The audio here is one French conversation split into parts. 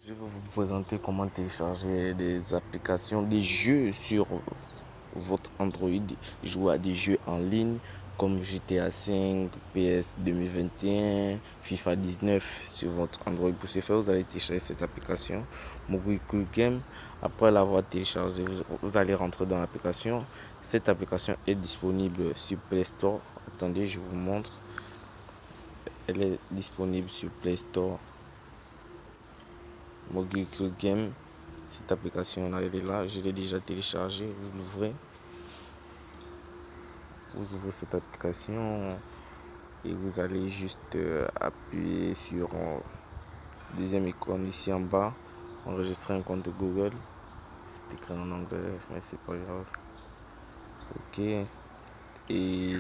Je vais vous présenter comment télécharger des applications, des jeux sur votre Android, jouer à des jeux en ligne comme GTA 5, PS 2021, FIFA 19 sur votre Android. Pour ce faire, vous allez télécharger cette application, Mogul Game. Après l'avoir téléchargé, vous allez rentrer dans l'application. Cette application est disponible sur Play Store. Attendez, je vous montre. Elle est disponible sur Play Store. Mogul Game, cette application là, elle est là, je l'ai déjà téléchargée. Vous l'ouvrez, vous ouvrez cette application et vous allez juste appuyer sur deuxième icône ici en bas, enregistrer un compte Google. C'est écrit en anglais mais c'est pas grave. Ok, et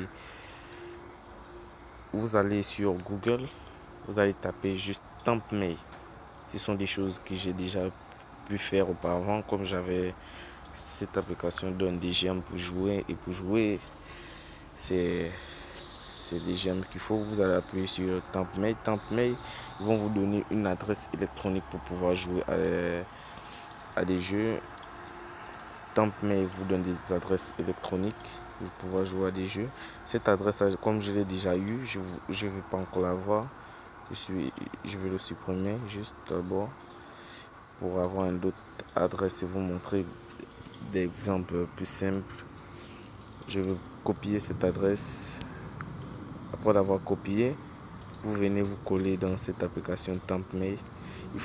vous allez sur Google, vous allez taper juste TempMail. Ce sont des choses que j'ai déjà pu faire auparavant, comme j'avais cette application donne des gemmes pour jouer, et pour jouer c'est des gemmes qu'il faut. Vous allez appuyer sur TempMail. TempMail, ils vont vous donner une adresse électronique pour pouvoir jouer à des jeux. TempMail vous donne des adresses électroniques pour pouvoir jouer à des jeux. Cette adresse, comme je l'ai déjà eu, je ne vais pas encore la voir. Je vais le supprimer juste d'abord pour avoir une autre adresse et vous montrer des exemples plus simples. Je vais copier cette adresse. Après l'avoir copié, vous venez vous coller dans cette application TempMail. Il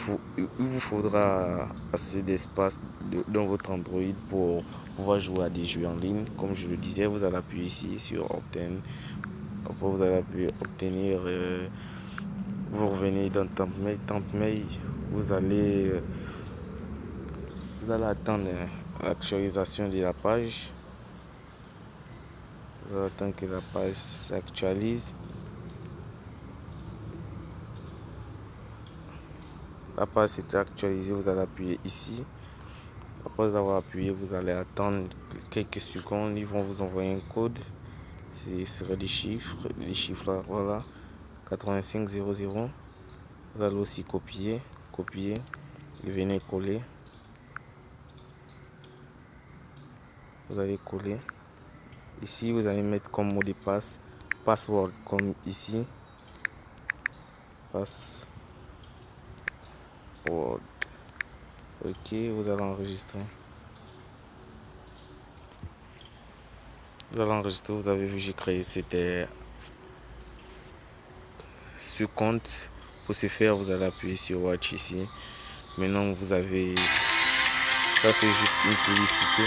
vous faudra assez d'espace dans votre Android pour pouvoir jouer à des jeux en ligne. Comme je le disais, vous allez appuyer ici sur Obtenir. Après, vous allez appuyer Obtenir. Vous revenez dans TempMail. TempMail, vous allez attendre l'actualisation de la page. Vous allez attendre que la page s'actualise. La page s'est actualisée, vous allez appuyer ici. Après avoir appuyé, vous allez attendre quelques secondes. Ils vont vous envoyer un code. Ce serait des chiffres là, voilà. 8500. Vous allez aussi copier et venez coller. Vous allez coller. Ici, vous allez mettre comme mot de passe, password comme ici. Password. Ok, vous allez enregistrer. Vous allez enregistrer, vous avez vu, j'ai créé ce compte. Pour ce faire, vous allez appuyer sur Watch ici. Maintenant, vous avez. Ça, c'est juste une publicité.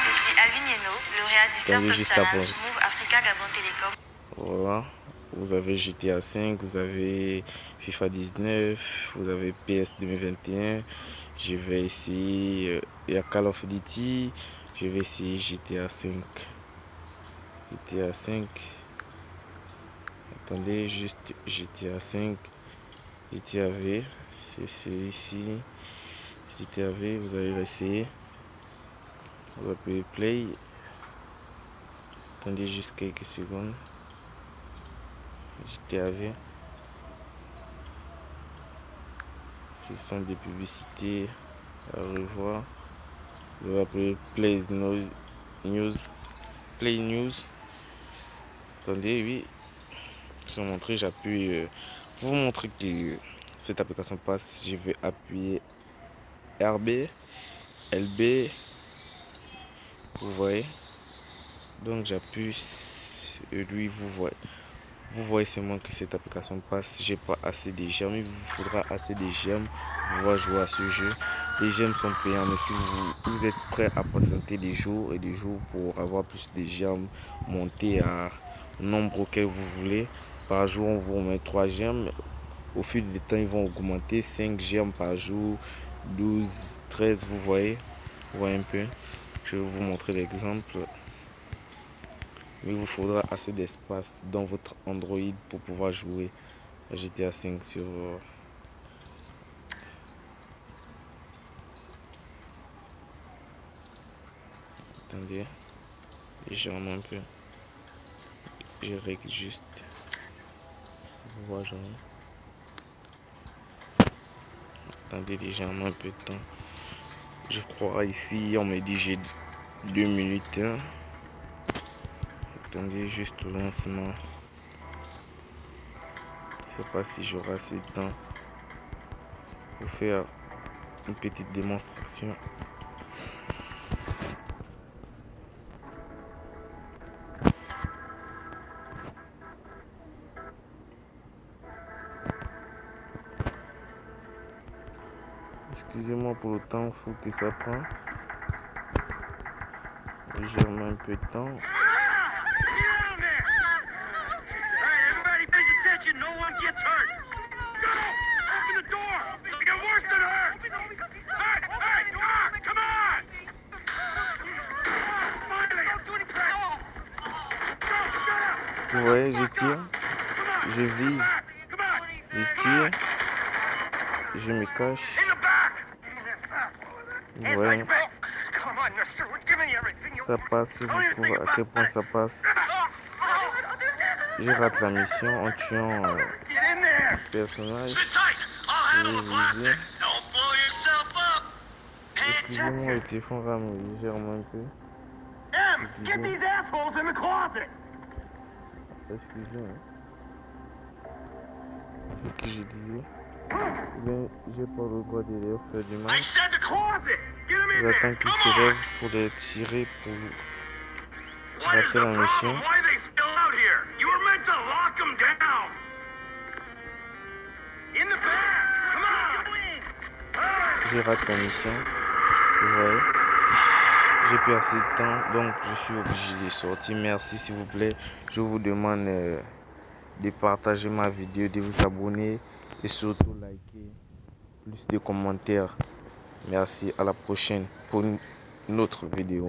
Je suis Alvin Yeno, lauréat du Startup Challenge Move Africa Gabon Télécom. Voilà. Vous avez GTA 5, vous avez FIFA 19, vous avez PS 2021. Je vais essayer. Il y a Call of Duty. Je vais essayer GTA 5. GTA 5. Attendez, juste GTA 5. GTA V. C'est ici. GTA V, vous allez l'essayer. Vous appuyez Play. Attendez juste quelques secondes. GTA V. Ce sont des publicités à revoir. Vous allez appuyer Play News. Play News. Attendez, oui. Je vais vous montrer, j'appuie. Pour vous montrer que cette application passe, je vais appuyer RB, LB. Vous voyez. Donc j'appuie lui, vous voyez. Vous voyez seulement que cette application passe. J'ai pas assez de gemmes. Il vous faudra assez de gemmes pour pouvoir jouer à ce jeu. Les gemmes sont payantes, mais si vous êtes prêt à patienter des jours et des jours pour avoir plus de gemmes, monter à nombre auquel vous voulez. Par jour, on vous remet 3 gemmes. Au fil du temps, ils vont augmenter 5 gemmes par jour, 12, 13. Vous voyez un peu. Je vais vous montrer l'exemple. Il vous faudra assez d'espace dans votre Android pour pouvoir jouer à GTA 5 sur attendez, légèrement un peu. Je règle juste. Voilà. Attendez légèrement un peu de temps. Je crois ici, on me dit j'ai 2 minutes. Attendez juste au lancement. Je ne sais pas si j'aurai assez de temps pour faire une petite démonstration. Excusez-moi pour le temps fou que ça prend. Légèrement un peu de temps. Vous voyez, je tire, je vise, je tire, je me cache. Vous voyez, ça passe, je vous prouve à quel point ça passe. Je rate la mission en tuant le personnage. Je vais viser. Excusez-moi, le téléphone rame légèrement un peu. Excusez-moi. Ce que je disais. Mais j'ai pas le droit de leur faire du mal. J'attends qu'ils se lèvent pour les tirer pour rater la mission. Je rate la mission. Vous voyez. J'ai plus assez de temps, donc je suis obligé de sortir. Merci s'il vous plaît. Je vous demande de partager ma vidéo, de vous abonner et surtout liker, plus de commentaires. Merci, à la prochaine pour une autre vidéo.